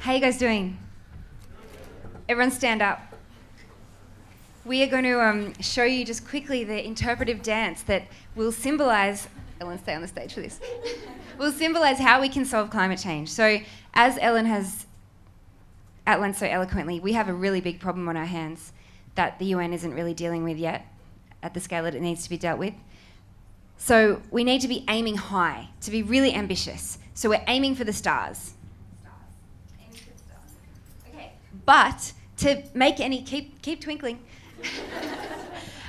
How you guys doing? Everyone stand up. We are going to show you just quickly the interpretive dance that will symbolise, Ellen, stay on the stage for this, will symbolise how we can solve climate change. So as Ellen has outlined so eloquently, we have a really big problem on our hands that the UN isn't really dealing with yet at the scale that it needs to be dealt with. So we need to be aiming high, to be really ambitious. So we're aiming for the stars. Okay. But to make any, keep twinkling.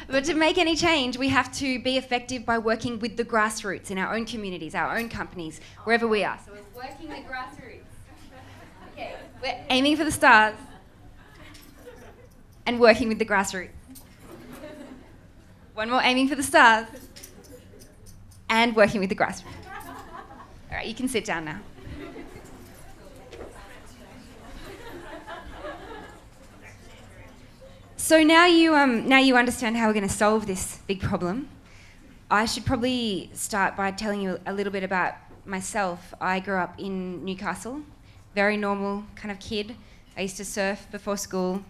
But to make any change, we have to be effective by working with the grassroots in our own communities, our own companies, wherever we are. So we're working the grassroots. Okay. We're aiming for the stars and working with the grassroots. One more, aiming for the stars and working with the grassroots. All right, you can sit down now. So now you understand how we're going to solve this big problem. I should probably start by telling you a little bit about myself. I grew up in Newcastle, very normal kind of kid. I used to surf before school.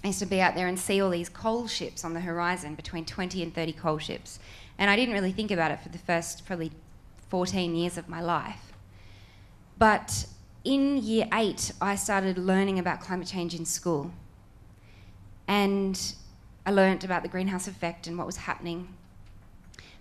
I used to be out there and see all these coal ships on the horizon, between 20 and 30 coal ships. And I didn't really think about it for the first probably 14 years of my life. But in year 8, I started learning about climate change in school. And I learnt about the greenhouse effect and what was happening.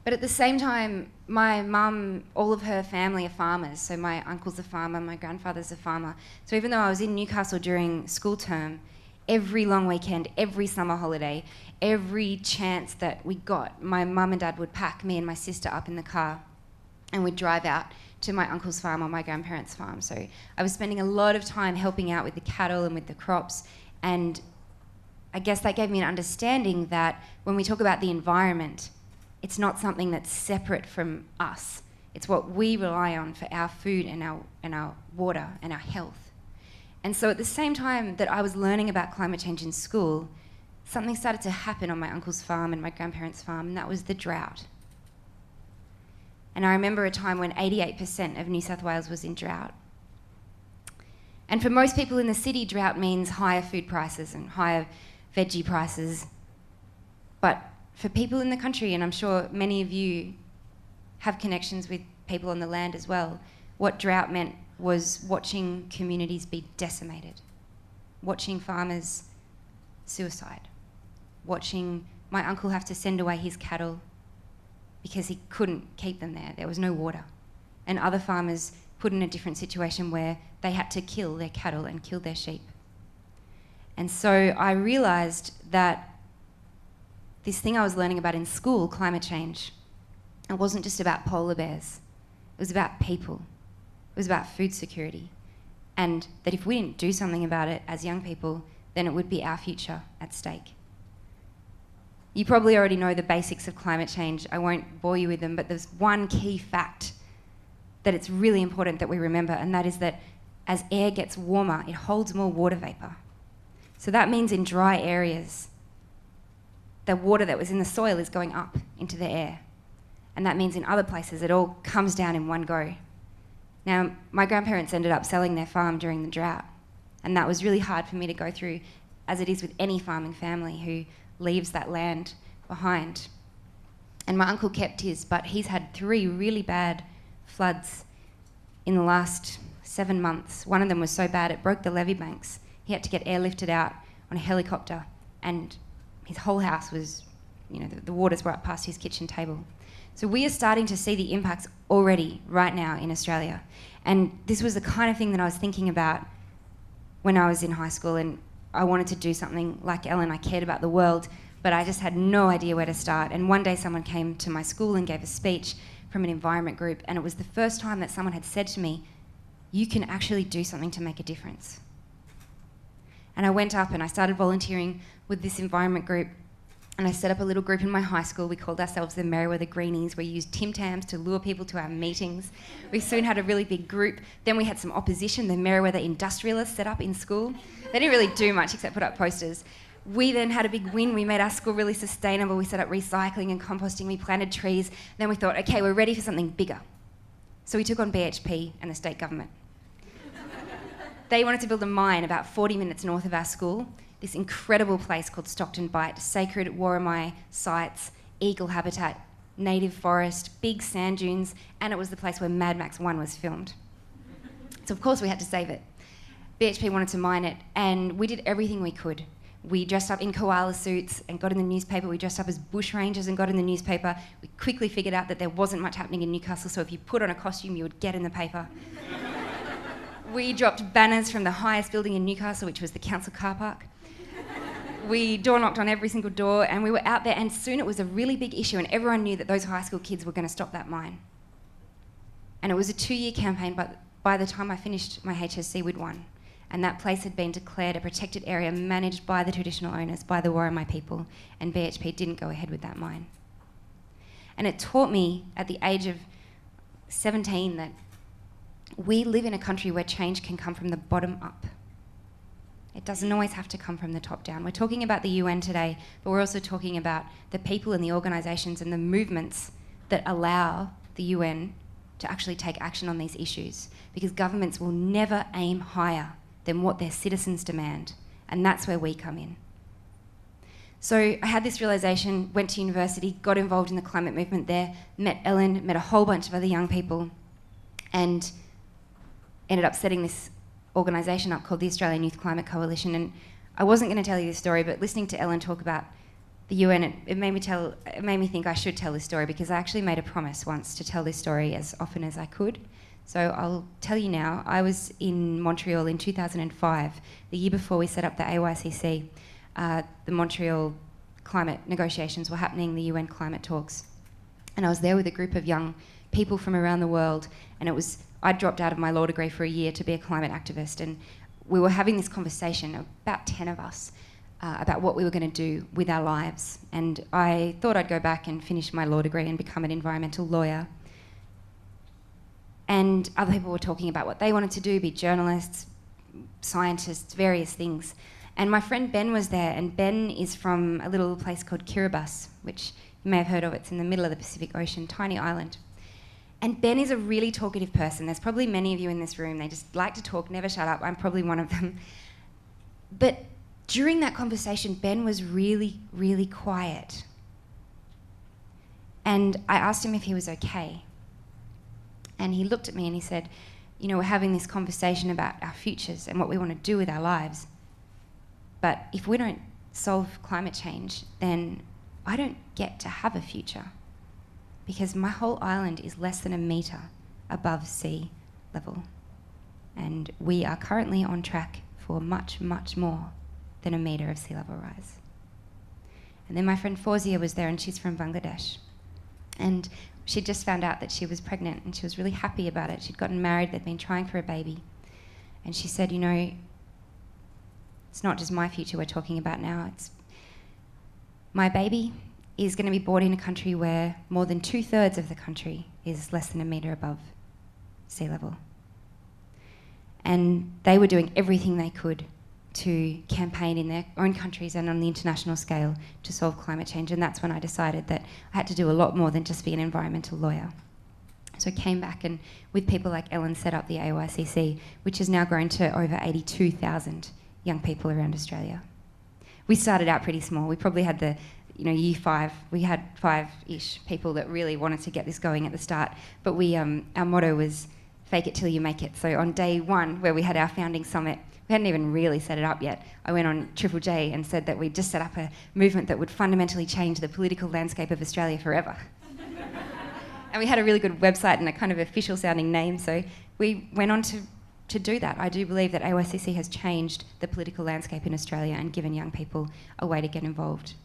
But at the same time, my mum, all of her family are farmers. So my uncle's a farmer, my grandfather's a farmer. So even though I was in Newcastle during school term, every long weekend, every summer holiday, every chance that we got, my mum and dad would pack me and my sister up in the car and we'd drive out to my uncle's farm or my grandparents' farm. So I was spending a lot of time helping out with the cattle and with the crops, and I guess that gave me an understanding that when we talk about the environment, it's not something that's separate from us. It's what we rely on for our food and our water and our health. And so at the same time that I was learning about climate change in school, something started to happen on my uncle's farm and my grandparents' farm, and that was the drought. And I remember a time when 88% of New South Wales was in drought. And for most people in the city, drought means higher food prices and higher veggie prices. But for people in the country, and I'm sure many of you have connections with people on the land as well, what drought meant was watching communities be decimated, watching farmers suicide, watching my uncle have to send away his cattle because he couldn't keep them there. There was no water. And other farmers put in a different situation where they had to kill their cattle and kill their sheep. And so I realised that this thing I was learning about in school, climate change, it wasn't just about polar bears. It was about people. It was about food security. And that if we didn't do something about it as young people, then it would be our future at stake. You probably already know the basics of climate change. I won't bore you with them, but there's one key fact that it's really important that we remember, and that is that as air gets warmer, it holds more water vapour. So that means in dry areas, the water that was in the soil is going up into the air. And that means in other places, it all comes down in one go. Now, my grandparents ended up selling their farm during the drought, and that was really hard for me to go through, as it is with any farming family who leaves that land behind. And my uncle kept his, but he's had 3 really bad floods in the last 7 months. One of them was so bad it broke the levee banks. He had to get airlifted out on a helicopter, and his whole house was, the waters were up past his kitchen table. So we are starting to see the impacts already right now in Australia. And this was the kind of thing that I was thinking about when I was in high school, and I wanted to do something like Ellen. I cared about the world, but I just had no idea where to start. And one day someone came to my school and gave a speech from an environment group, and it was the first time that someone had said to me, you can actually do something to make a difference. And I went up and I started volunteering with this environment group, and I set up a little group in my high school. We called ourselves the Merriweather Greenies. We used Tim Tams to lure people to our meetings. We soon had a really big group. Then we had some opposition. The Merriweather Industrialists set up in school. They didn't really do much except put up posters. We then had a big win. We made our school really sustainable. We set up recycling and composting. We planted trees. Then we thought, okay, we're ready for something bigger. So we took on BHP and the state government. They wanted to build a mine about 40 minutes north of our school, this incredible place called Stockton Bight, sacred Worimi sites, eagle habitat, native forest, big sand dunes, and it was the place where Mad Max 1 was filmed. So of course we had to save it. BHP wanted to mine it, and we did everything we could. We dressed up in koala suits and got in the newspaper. We dressed up as bush rangers and got in the newspaper. We quickly figured out that there wasn't much happening in Newcastle, so if you put on a costume, you would get in the paper. We dropped banners from the highest building in Newcastle, which was the council car park. We door knocked on every single door, and we were out there, and soon it was a really big issue, and everyone knew that those high school kids were going to stop that mine. And it was a 2-year campaign, but by the time I finished my HSC, we'd won. And that place had been declared a protected area managed by the traditional owners, by the Worimi people, and BHP didn't go ahead with that mine. And it taught me at the age of 17 that we live in a country where change can come from the bottom up. It doesn't always have to come from the top down. We're talking about the UN today, but we're also talking about the people and the organisations and the movements that allow the UN to actually take action on these issues, because governments will never aim higher than what their citizens demand, and that's where we come in. So I had this realisation, went to university, got involved in the climate movement there, met Ellen, met a whole bunch of other young people, and ended up setting this organisation up called the Australian Youth Climate Coalition. And I wasn't going to tell you this story, but listening to Ellen talk about the UN, it made me think I should tell this story, because I actually made a promise once to tell this story as often as I could. So I'll tell you now. I was in Montreal in 2005, the year before we set up the AYCC. The Montreal climate negotiations were happening, the UN climate talks. And I was there with a group of young people from around the world, and I'd dropped out of my law degree for a year to be a climate activist, and we were having this conversation, about 10 of us, about what we were going to do with our lives. And I thought I'd go back and finish my law degree and become an environmental lawyer. And other people were talking about what they wanted to do, be journalists, scientists, various things. And my friend Ben was there, and Ben is from a little place called Kiribati, which you may have heard of. It's in the middle of the Pacific Ocean, tiny island. And Ben is a really talkative person. There's probably many of you in this room. They just like to talk, never shut up. I'm probably one of them. But during that conversation, Ben was really, really quiet. And I asked him if he was okay. And he looked at me and he said, you know, we're having this conversation about our futures and what we want to do with our lives. But if we don't solve climate change, then I don't get to have a future, because my whole island is less than a metre above sea level. And we are currently on track for much, much more than a metre of sea level rise. And then my friend Fawzia was there, and she's from Bangladesh. And she'd just found out that she was pregnant, and she was really happy about it. She'd gotten married, they'd been trying for a baby. And she said, you know, it's not just my future we're talking about now, it's my baby is going to be born in a country where more than 2/3 of the country is less than a metre above sea level. And they were doing everything they could to campaign in their own countries and on the international scale to solve climate change. And that's when I decided that I had to do a lot more than just be an environmental lawyer. So I came back and with people like Ellen set up the AYCC, which has now grown to over 82,000 young people around Australia. We started out pretty small. We probably had year 5, we had 5-ish people that really wanted to get this going at the start. But our motto was fake it till you make it. So on day 1, where we had our founding summit, we hadn't even really set it up yet. I went on Triple J and said that we'd just set up a movement that would fundamentally change the political landscape of Australia forever. And we had a really good website and a kind of official sounding name, so we went on to do that. I do believe that AYCC has changed the political landscape in Australia and given young people a way to get involved.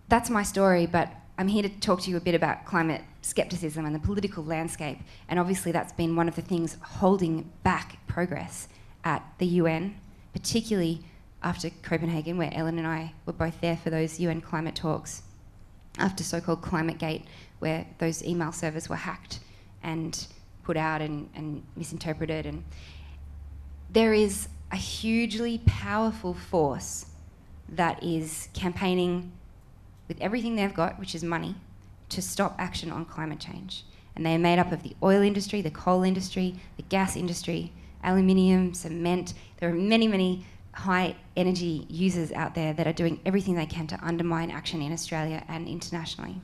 That's my story, but I'm here to talk to you a bit about climate scepticism and the political landscape, and obviously that's been one of the things holding back progress at the UN, particularly after Copenhagen, where Ellen and I were both there for those UN climate talks, after so-called ClimateGate, where those email servers were hacked and put out and misinterpreted. And there is a hugely powerful force that is campaigning with everything they've got, which is money, to stop action on climate change. And they are made up of the oil industry, the coal industry, the gas industry, aluminium, cement. There are many, many high energy users out there that are doing everything they can to undermine action in Australia and internationally.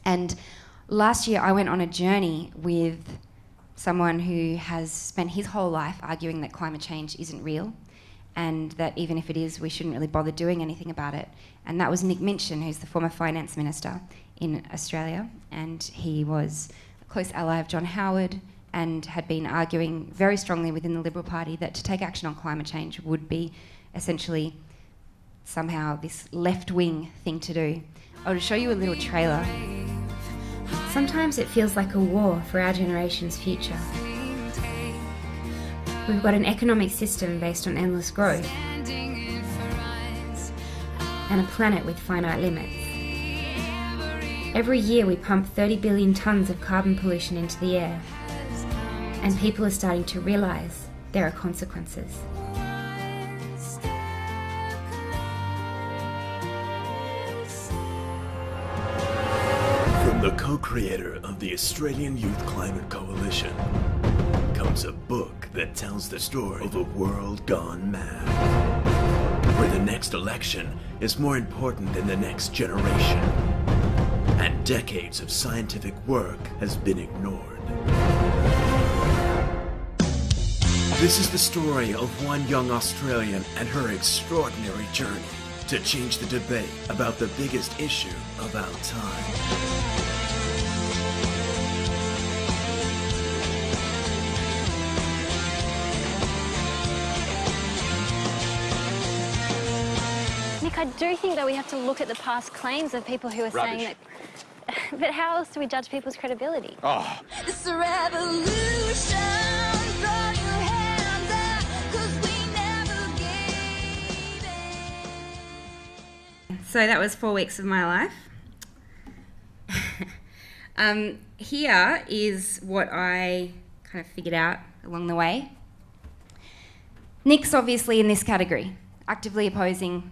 And last year I went on a journey with someone who has spent his whole life arguing that climate change isn't real, and that even if it is, we shouldn't really bother doing anything about it. And that was Nick Minchin, who's the former finance minister in Australia, and he was a close ally of John Howard and had been arguing very strongly within the Liberal Party that to take action on climate change would be essentially somehow this left-wing thing to do. I'll show you a little trailer. Sometimes it feels like a war for our generation's future. We've got an economic system based on endless growth and a planet with finite limits. Every year we pump 30 billion tonnes of carbon pollution into the air, and people are starting to realise there are consequences. From the co-creator of the Australian Youth Climate Coalition comes a book that tells the story of a world gone mad, where the next election is more important than the next generation, and decades of scientific work has been ignored. This is the story of one young Australian and her extraordinary journey to change the debate about the biggest issue of our time. Nick, I do think that we have to look at the past claims of people who are saying that... But how else do we judge people's credibility? Oh. It's a revolution. Throw your hands up, 'cause we never gave in. So that was 4 weeks of my life. Here is what I kind of figured out along the way. Nick's obviously in this category, actively opposing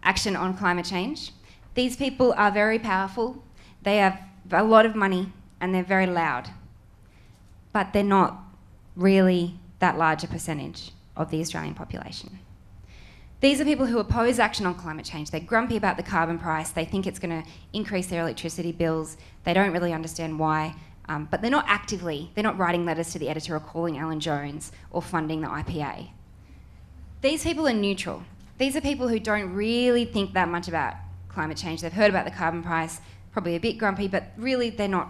action on climate change. These people are very powerful, they have a lot of money, and they're very loud. But they're not really that large a percentage of the Australian population. These are people who oppose action on climate change. They're grumpy about the carbon price, they think it's going to increase their electricity bills, they don't really understand why, but they're not writing letters to the editor or calling Alan Jones or funding the IPA. These people are neutral. These are people who don't really think that much about climate change. They've heard about the carbon price, probably a bit grumpy, but really they don't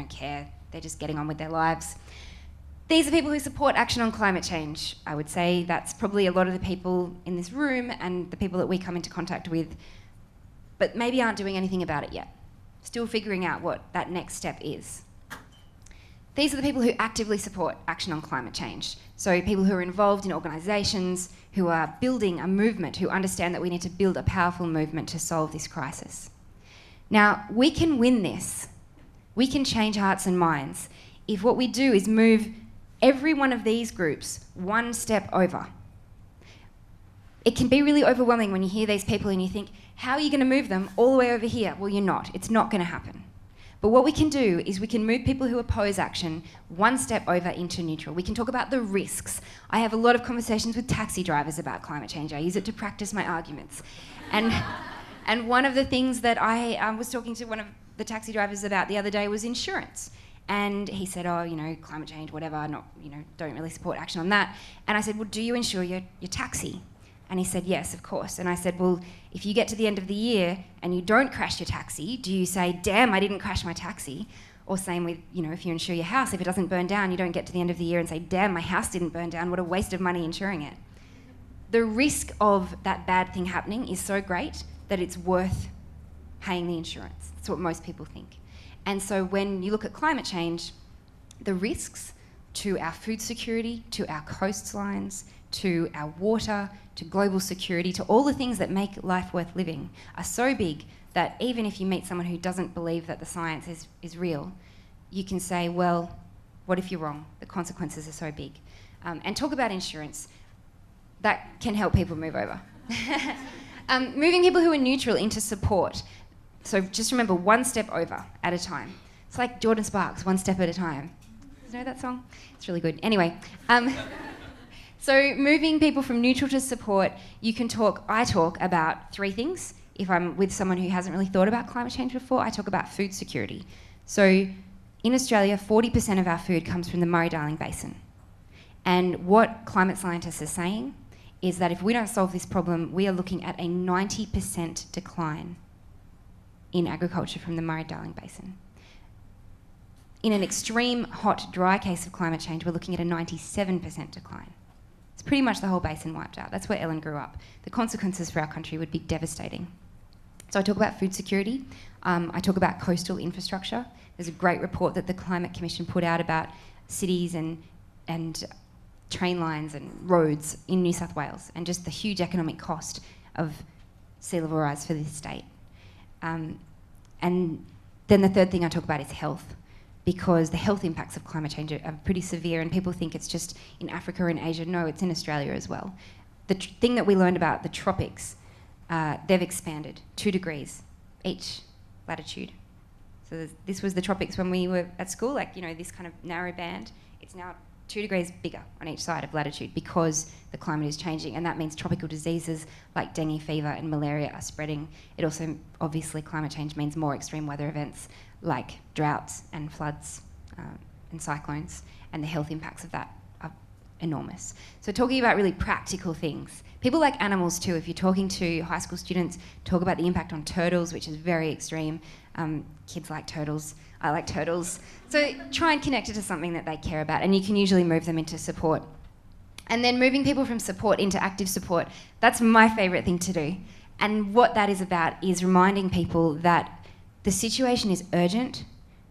care. They're just getting on with their lives. These are people who support action on climate change. I would say that's probably a lot of the people in this room and the people that we come into contact with, but maybe aren't doing anything about it yet. Still figuring out what that next step is. These are the people who actively support action on climate change. So people who are involved in organisations, who are building a movement, who understand that we need to build a powerful movement to solve this crisis. Now, we can win this. We can change hearts and minds if what we do is move every one of these groups one step over. It can be really overwhelming when you hear these people and you think, how are you going to move them all the way over here? Well, you're not. It's not going to happen. But what we can do is we can move people who oppose action one step over into neutral. We can talk about the risks. I have a lot of conversations with taxi drivers about climate change. I use it to practice my arguments. And one of the things that I was talking to one of the taxi drivers about the other day was insurance. And he said, oh, climate change, whatever, don't really support action on that. And I said, well, do you insure your taxi? And he said, yes, of course. And I said, well, if you get to the end of the year and you don't crash your taxi, do you say, damn, I didn't crash my taxi? Or same with, if you insure your house, if it doesn't burn down, you don't get to the end of the year and say, damn, my house didn't burn down, what a waste of money insuring it. The risk of that bad thing happening is so great that it's worth paying the insurance. That's what most people think. And so when you look at climate change, the risks to our food security, to our coastlines, to our water, to global security, to all the things that make life worth living are so big that even if you meet someone who doesn't believe that the science is real, you can say, well, what if you're wrong? The consequences are so big. And talk about insurance. That can help people move over. Moving people who are neutral into support. So just remember, one step over at a time. It's like Jordan Sparks, one step at a time. know that song? It's really good. Anyway, so moving people from neutral to support, I talk about three things. If I'm with someone who hasn't really thought about climate change before, I talk about food security. So in Australia, 40% of our food comes from the Murray-Darling Basin. And what climate scientists are saying is that if we don't solve this problem, we are looking at a 90% decline in agriculture from the Murray-Darling Basin. In an extreme hot, dry case of climate change, we're looking at a 97% decline. It's pretty much the whole basin wiped out. That's where Ellen grew up. The consequences for our country would be devastating. So I talk about food security. I talk about coastal infrastructure. There's a great report that the Climate Commission put out about cities and train lines and roads in New South Wales, and just the huge economic cost of sea level rise for this state. And then the third thing I talk about is health, because the health impacts of climate change are pretty severe, and people think it's just in Africa and Asia. No, it's in Australia as well. The thing that we learned about the tropics, they've expanded 2 degrees each latitude. So this was the tropics when we were at school, like, this kind of narrow band. It's now 2 degrees bigger on each side of latitude because the climate is changing, and that means tropical diseases like dengue fever and malaria are spreading. It also, obviously, climate change means more extreme weather events like droughts and floods and cyclones, and the health impacts of that are enormous. So talking about really practical things. People like animals too. If you're talking to high school students, talk about the impact on turtles, which is very extreme. Kids like turtles. I like turtles. So try and connect it to something that they care about, and you can usually move them into support. And then moving people from support into active support, that's my favourite thing to do. And what that is about is reminding people that the situation is urgent,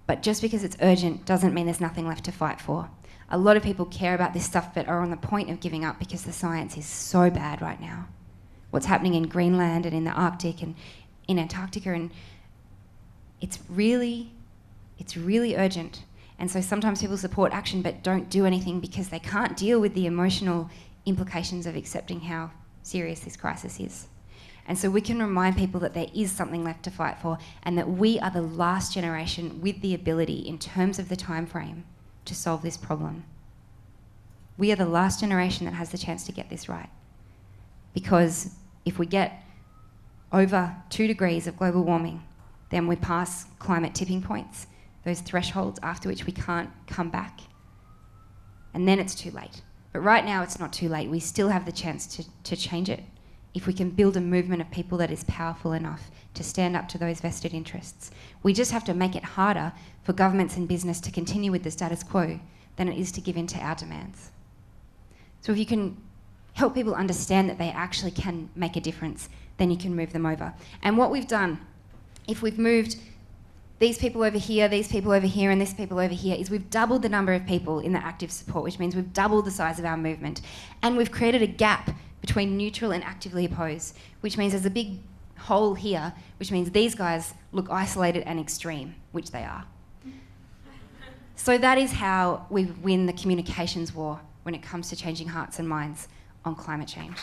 but just because it's urgent doesn't mean there's nothing left to fight for. A lot of people care about this stuff but are on the point of giving up because the science is so bad right now. What's happening in Greenland and in the Arctic and in Antarctica, and it's really urgent. And so sometimes people support action but don't do anything because they can't deal with the emotional implications of accepting how serious this crisis is. And so we can remind people that there is something left to fight for, and that we are the last generation with the ability, in terms of the time frame, to solve this problem. We are the last generation that has the chance to get this right. Because if we get over 2 degrees of global warming, then we pass climate tipping points, those thresholds after which we can't come back. And then it's too late. But right now it's not too late. We still have the chance to change it if we can build a movement of people that is powerful enough to stand up to those vested interests. We just have to make it harder for governments and business to continue with the status quo than it is to give in to our demands. So if you can help people understand that they actually can make a difference, then you can move them over. And what we've done, if we've moved these people over here, these people over here, and these people over here, is we've doubled the number of people in the active support, which means we've doubled the size of our movement. And we've created a gap between neutral and actively opposed, which means there's a big hole here, which means these guys look isolated and extreme, which they are. So that is how we win the communications war when it comes to changing hearts and minds on climate change.